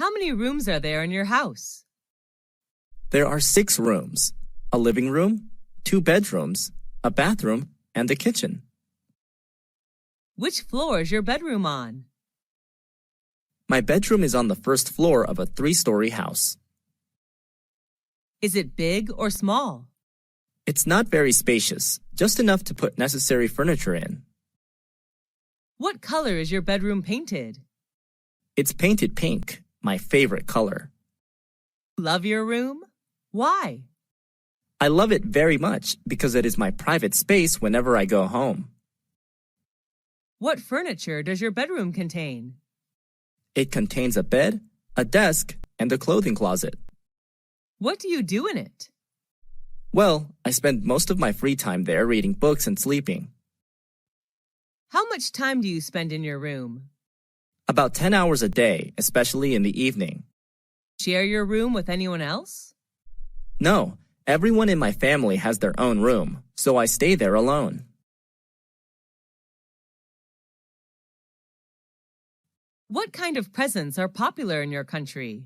How many rooms are there in your house? There are 6 rooms, a living room, 2 bedrooms, a bathroom, and a kitchen. Which floor is your bedroom on? My bedroom is on the first floor of a 3-story house. Is it big or small? It's not very spacious, just enough to put necessary furniture in. What color is your bedroom painted? It's painted pink, my favorite color. Love your room? Why? I love it very much because it is my private space whenever I go home. What furniture does your bedroom contain? It contains a bed, a desk, and a clothing closet. What do you do in it? Well, I spend most of my free time there reading books and sleeping. How much time do you spend in your room? About 10 hours a day, especially in the evening. Share your room with anyone else? No, everyone in my family has their own room, so I stay there alone. What kind of presents are popular in your country?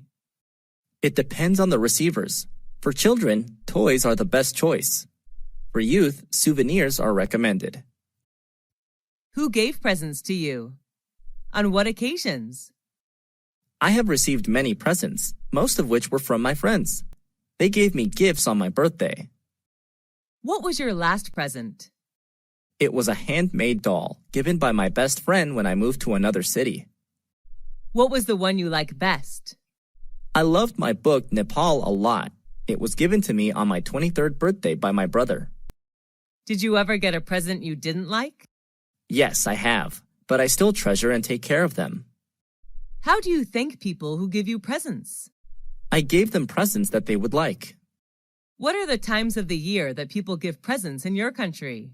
It depends on the receivers. For children, toys are the best choice. For youth, souvenirs are recommended. Who gave presents to you? On what occasions? I have received many presents, most of which were from my friends. They gave me gifts on my birthday. What was your last present? It was a handmade doll given by my best friend when I moved to another city. What was the one you like best? I loved my book Nepal a lot. It was given to me on my 23rd birthday by my brother. Did you ever get a present you didn't like? Yes, I have, but I still treasure and take care of them. How do you thank people who give you presents? I gave them presents that they would like. What are the times of the year that people give presents in your country?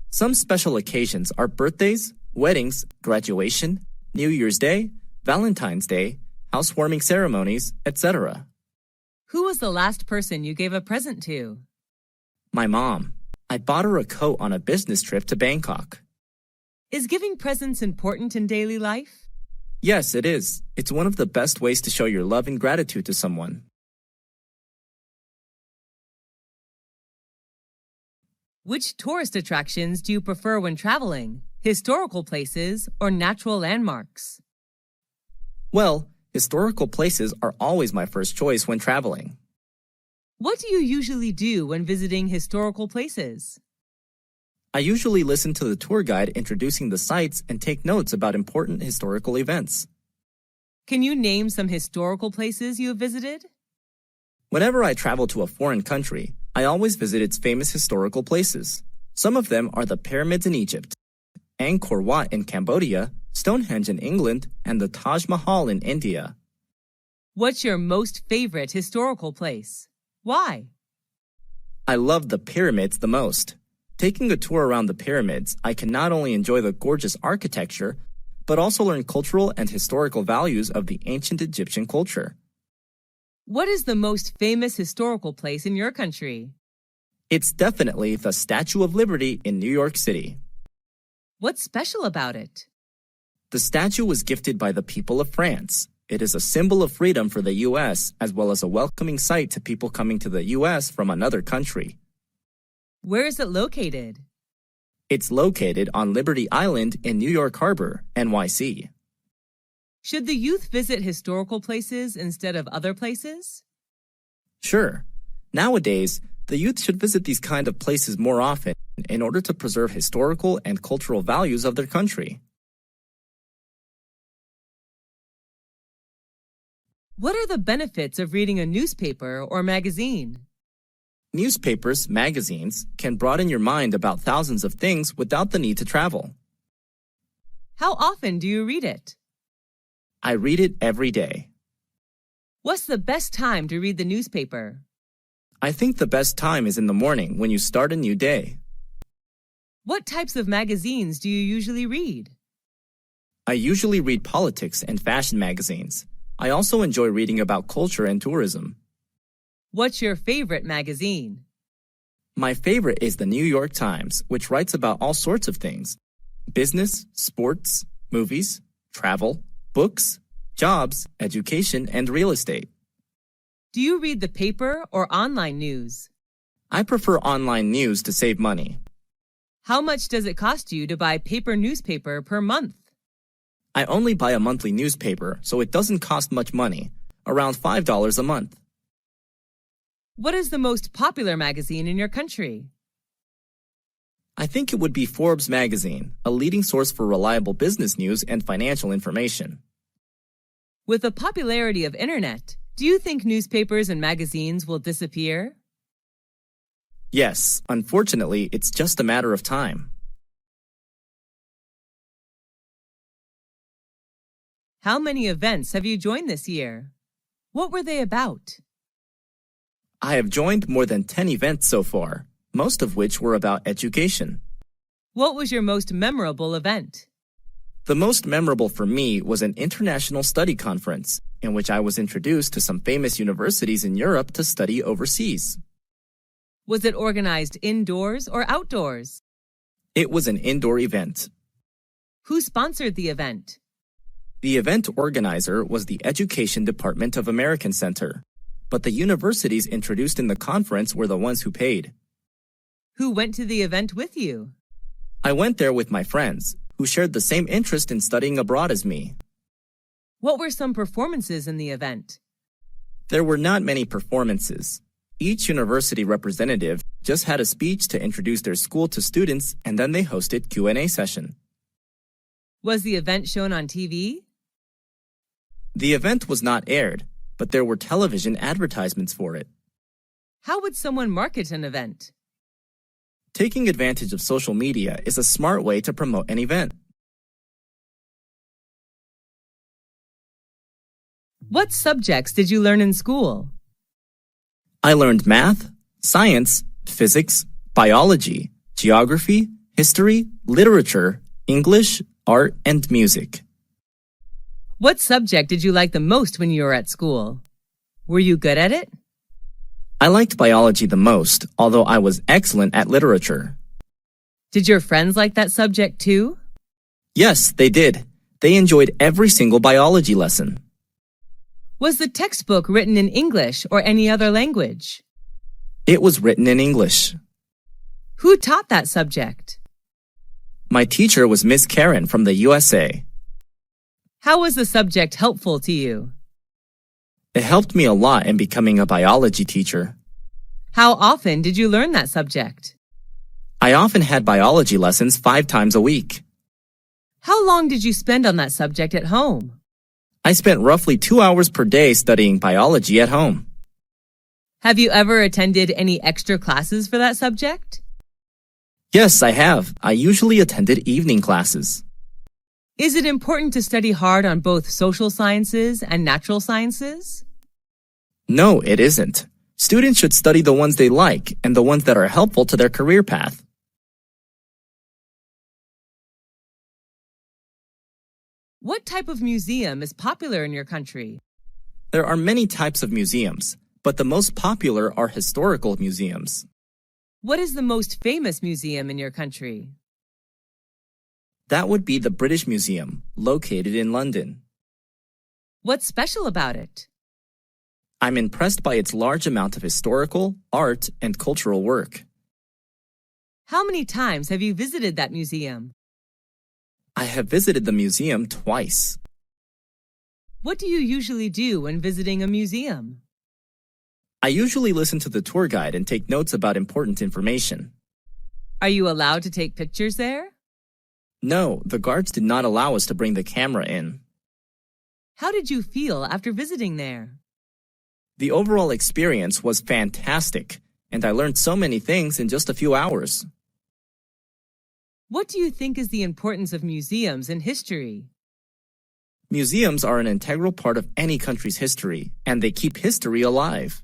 Some special occasions are birthdays, weddings, graduation, New Year's Day, Valentine's Day, housewarming ceremonies, etc. Who was the last person you gave a present to? My mom. I bought her a coat on a business trip to Bangkok. Is giving presents important in daily life? Yes, it is. It's one of the best ways to show your love and gratitude to someone. Which tourist attractions do you prefer when traveling? Historical places or natural landmarks? Well, historical places are always my first choice when traveling. What do you usually do when visiting historical places? I usually listen to the tour guide introducing the sites and take notes about important historical events. Can you name some historical places you have visited? Whenever I travel to a foreign country, I always visit its famous historical places. Some of them are the pyramids in Egypt, Angkor Wat in Cambodia, Stonehenge in England, and the Taj Mahal in India. What's your most favorite historical place? Why? I love the pyramids the most. Taking a tour around the pyramids, I can not only enjoy the gorgeous architecture, but also learn cultural and historical values of the ancient Egyptian culture. What is the most famous historical place in your country? It's definitely the Statue of Liberty in New York City. What's special about it? The statue was gifted by the people of France. It is a symbol of freedom for the U.S. as well as a welcoming sight to people coming to the U.S. from another country. Where is it located? It's located on Liberty Island in New York Harbor, NYC. Should the youth visit historical places instead of other places? Sure. Nowadays, the youth should visit these kind of places more often in order to preserve historical and cultural values of their country. What are the benefits of reading a newspaper or magazine? Newspapers, magazines, can broaden your mind about thousands of things without the need to travel. How often do you read it? I read it every day. What's the best time to read the newspaper? I think the best time is in the morning when you start a new day. What types of magazines do you usually read? I usually read politics and fashion magazines. I also enjoy reading about culture and tourism. What's your favorite magazine? My favorite is the New York Times, which writes about all sorts of things: business, sports, movies, travel, books, jobs, education, and real estate. Do you read the paper or online news? I prefer online news to save money. How much does it cost you to buy paper newspaper per month? I only buy a monthly newspaper, so it doesn't cost much money, around $5 a month. What is the most popular magazine in your country? I think it would be Forbes magazine, a leading source for reliable business news and financial information. With the popularity of internet, do you think newspapers and magazines will disappear? Yes, unfortunately, it's just a matter of time. How many events have you joined this year? What were they about? I have joined more than 10 events so far, most of which were about education. What was your most memorable event? The most memorable for me was an international study conference, in which I was introduced to some famous universities in Europe to study overseas. Was it organized indoors or outdoors? It was an indoor event. Who sponsored the event? The event organizer was the Education Department of American Center, but the universities introduced in the conference were the ones who paid. Who went to the event with you? I went there with my friends, who shared the same interest in studying abroad as me. What were some performances in the event? There were not many performances. Each university representative just had a speech to introduce their school to students, and then they hosted Q&A session. Was the event shown on TV? The event was not aired, but there were television advertisements for it. How would someone market an event? Taking advantage of social media is a smart way to promote an event. What subjects did you learn in school? I learned math, science, physics, biology, geography, history, literature, English, art, and music. What subject did you like the most when you were at school? Were you good at it? I liked biology the most, although I was excellent at literature. Did your friends like that subject too? Yes, they did. They enjoyed every single biology lesson. Was the textbook written in English or any other language? It was written in English. Who taught that subject? My teacher was Miss Karen from the USA. How was the subject helpful to you? It helped me a lot in becoming a biology teacher. How often did you learn that subject? I often had biology lessons 5 times a week. How long did you spend on that subject at home? I spent roughly 2 hours per day studying biology at home. Have you ever attended any extra classes for that subject? Yes, I have. I usually attended evening classes. Is it important to study hard on both social sciences and natural sciences? No, it isn't. Students should study the ones they like and the ones that are helpful to their career path. What type of museum is popular in your country? There are many types of museums, but the most popular are historical museums. What is the most famous museum in your country? That would be the British Museum, located in London. What's special about it? I'm impressed by its large amount of historical, art, and cultural work. How many times have you visited that museum? I have visited the museum twice. What do you usually do when visiting a museum? I usually listen to the tour guide and take notes about important information. Are you allowed to take pictures there? No, the guards did not allow us to bring the camera in. How did you feel after visiting there? The overall experience was fantastic, and I learned so many things in just a few hours. What do you think is the importance of museums in history? Museums are an integral part of any country's history, and they keep history alive.